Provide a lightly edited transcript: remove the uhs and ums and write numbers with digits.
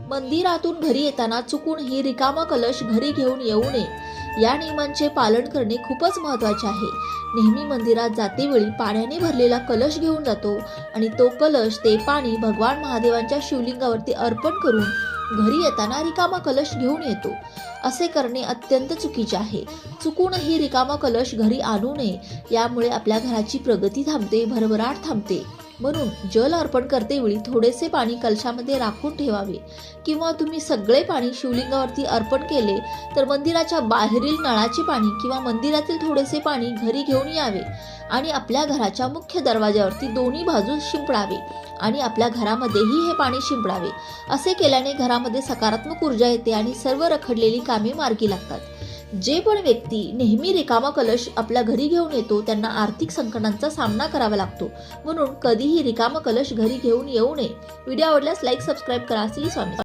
मंदिरातून घरी येताना चुकून ही रिकामा कलश घरी घेऊन येऊ नये। या नियमांचे पालन करणे खूपच महत्त्वाचे आहे। नेहमी मंदिरात जातेवेळी पाण्याने भरलेला कलश घेऊन जातो आणि तो कलश ते पाणी भगवान महादेवांच्या शिवलिंगावरती अर्पण करून घरी येताना रिकामा कलश घेऊन येतो। असे करणे अत्यंत चुकीचे आहे। चुकूनही रिकामा कलश घरी आणू नये, यामुळे आपल्या घराची प्रगती थांबते, भरभराट थांबते। म्हणून जल अर्पण करतेवेळी थोडेसे पाणी कलशामध्ये राखून ठेवावे, किंवा तुम्ही सगळे पाणी शिवलिंगावरती अर्पण केले तर मंदिराच्या बाहेरील नळाचे पाणी किंवा मंदिरातील थोडेसे पाणी घरी घेऊन यावे आणि आपल्या घराच्या मुख्य दरवाजावरती दोन्ही बाजूस शिंपडावे आणि आपल्या घरामध्येही हे पाणी शिंपडावे। असे केल्याने घरामध्ये सकारात्मक ऊर्जा येते आणि सर्व रखडलेली कामे मार्गी लागतात। जे पण व्यक्ती नेहमी रिकामा कलश आपल्या घरी घेऊन येतो त्यांना आर्थिक संकटांचा सामना करावा लागतो। म्हणून कधीही रिकामा कलश घरी घेऊन येऊ नये। व्हिडिओ आवडल्यास लाईक, सबस्क्राईब करा। श्री स्वामी।